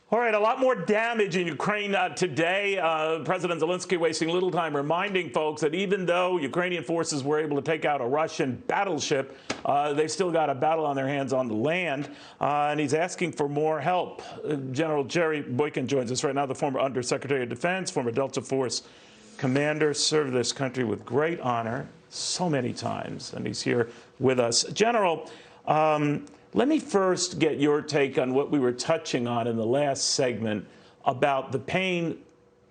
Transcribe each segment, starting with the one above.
All right, a lot more damage in Ukraine today. President Zelensky wasting little time reminding folks that even though Ukrainian forces were able to take out a Russian battleship, they've still got a battle on their hands on the land, and he's asking for more help. General Jerry Boykin joins us right now, the former Undersecretary of Defense, former Delta Force commander, served this country with great honor so many times, and he's here with us. General, let me first get your take on what we were touching on in the last segment about the pain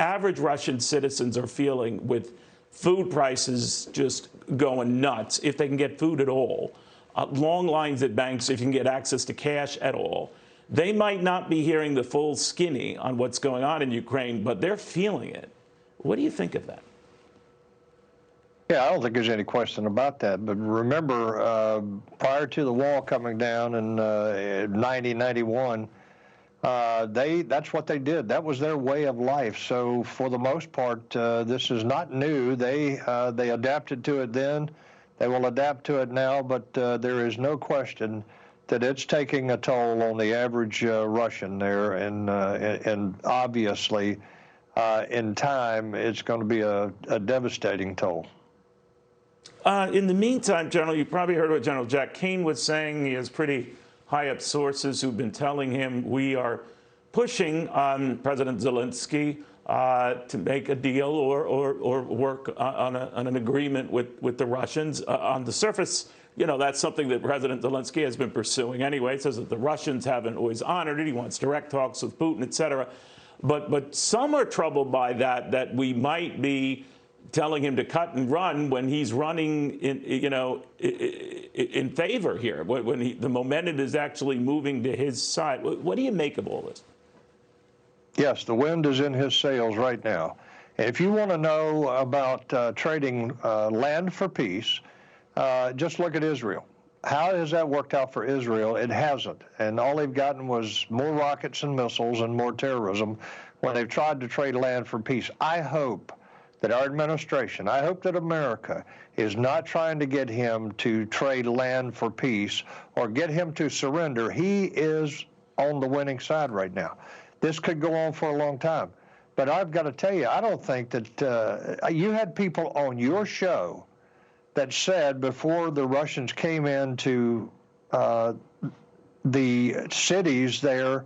average Russian citizens are feeling with food prices just going nuts, if they can get food at all, long lines at banks if you can get access to cash at all. They might not be hearing the full skinny on what's going on in Ukraine, but they're feeling it. What do you think of that? Yeah, I don't think there's any question about that. But remember, prior to the wall coming down in 91, that's what they did. That was their way of life. So for the most part, this is not new. They adapted to it then. They will adapt to it now. But there is no question that it's taking a toll on the average Russian there, and obviously, in time, it's going to be a devastating toll. In the meantime, General, you probably heard what General Jack Keane was saying. He has pretty high-up sources who've been telling him we are pushing on President Zelensky to make a deal or work on an agreement with the Russians. On the surface, you know, that's something that President Zelensky has been pursuing anyway. He says that the Russians haven't always honored it. He wants direct talks with Putin, et cetera. But some are troubled by that we might be telling him to cut and run when he's running in favor here, when the momentum is actually moving to his side. What do you make of all this? Yes, the wind is in his sails right now. If you want to know about trading land for peace, just look at Israel. How has that worked out for Israel? It hasn't. And all they've gotten was more rockets and missiles and more terrorism when they've tried to trade land for peace. I hope that our administration, I hope that America is not trying to get him to trade land for peace or get him to surrender. He is on the winning side right now. This could go on for a long time. But I've got to tell you, I don't think that you had people on your show that said before the Russians came into the cities there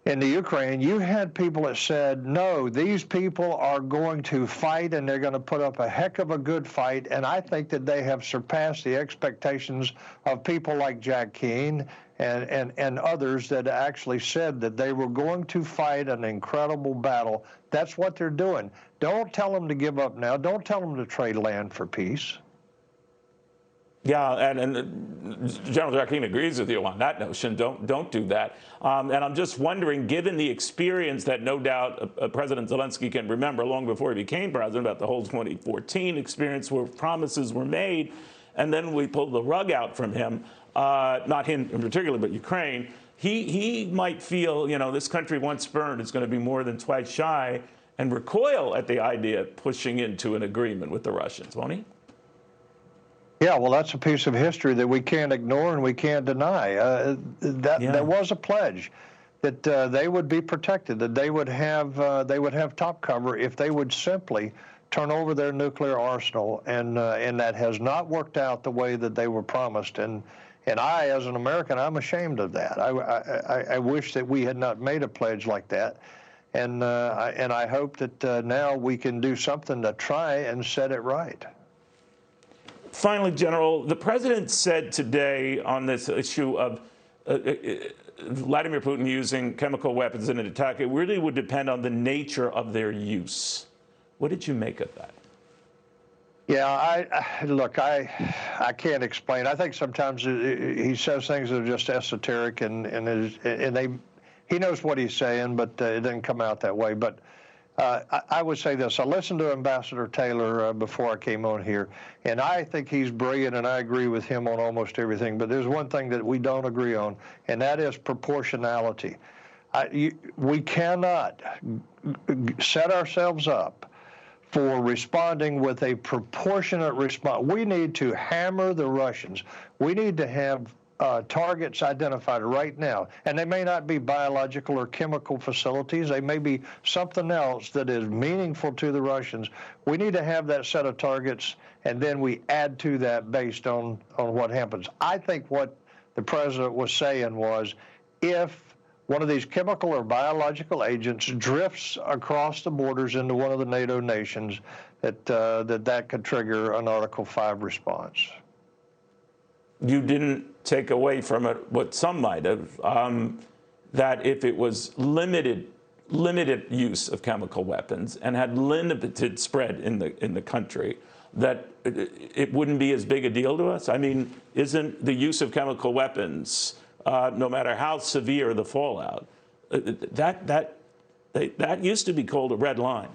in the Ukraine, you had people that said, no, these people are going to fight and they're going to put up a heck of a good fight. And I think that they have surpassed the expectations of people like Jack Keane and others that actually said that they were going to fight an incredible battle. That's what they're doing. Don't tell them to give up now. Don't tell them to trade land for peace. Yeah, and General Jack Keane agrees with you on that notion. Don't do that. And I'm just wondering, given the experience that no doubt President Zelensky can remember long before he became president, about the whole 2014 experience where promises were made, and then we pulled the rug out from him, not him in particular, but Ukraine, he might feel, you know, this country once burned is going to be more than twice shy, and recoil at the idea of pushing into an agreement with the Russians, won't he? Yeah, well, that's a piece of history that we can't ignore and we can't deny. There was a pledge that they would be protected, that they would have top cover if they would simply turn over their nuclear arsenal, and that has not worked out the way that they were promised. And I, as an American, I'm ashamed of that. I wish that we had not made a pledge like that, and I hope that now we can do something to try and set it right. Finally, General, the president said today on this issue of Vladimir Putin using chemical weapons in an attack, it really would depend on the nature of their use. What did you make of that? Yeah, look, I can't explain. I think sometimes he says things that are just esoteric, and he knows what he's saying, but it didn't come out that way. But I would say this. I listened to Ambassador Taylor before I came on here, and I think he's brilliant, and I agree with him on almost everything. But there's one thing that we don't agree on, and that is proportionality. We cannot set ourselves up for responding with a proportionate response. We need to hammer the Russians. We need to have targets identified right now, and they may not be biological or chemical facilities. They may be something else that is meaningful to the Russians. We need to have that set of targets, and then we add to that based on what happens. I think what the president was saying was, if one of these chemical or biological agents drifts across the borders into one of the NATO nations, that could trigger an Article 5 response. You didn't take away from it what some might have, that if it was limited use of chemical weapons and had limited spread in the country, that it wouldn't be as big a deal to us? I mean, isn't the use of chemical weapons, no matter how severe the fallout, that used to be called a red line?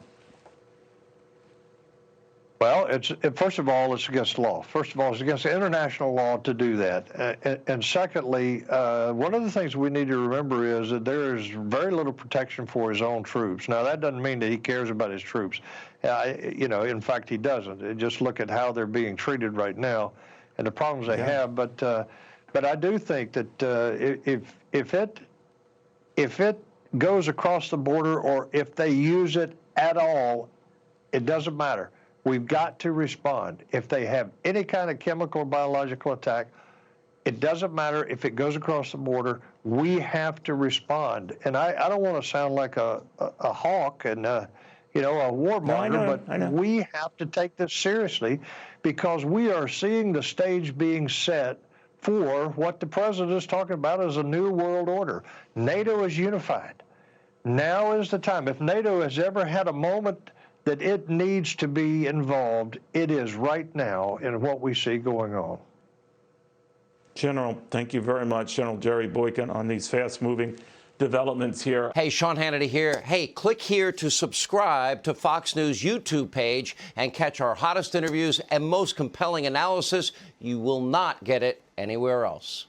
Well, first of all, it's against law. First of all, it's against international law to do that. And secondly, one of the things we need to remember is that there is very little protection for his own troops. Now, that doesn't mean that he cares about his troops. In fact, he doesn't. Just look at how they're being treated right now and the problems they have. But I do think that if it goes across the border, or if they use it at all, it doesn't matter. We've got to respond. If they have any kind of chemical or biological attack, it doesn't matter if it goes across the border. We have to respond. And I don't want to sound like a hawk and a warmonger, but we have to take this seriously, because we are seeing the stage being set for what the president is talking about as a new world order. NATO is unified. Now is the time. If NATO has ever had a moment that it needs to be involved, it is right now in what we see going on. General, thank you very much, General Jerry Boykin, on these fast-moving developments here. Hey, Sean Hannity here. Hey, click here to subscribe to Fox News YouTube page and catch our hottest interviews and most compelling analysis. You will not get it anywhere else.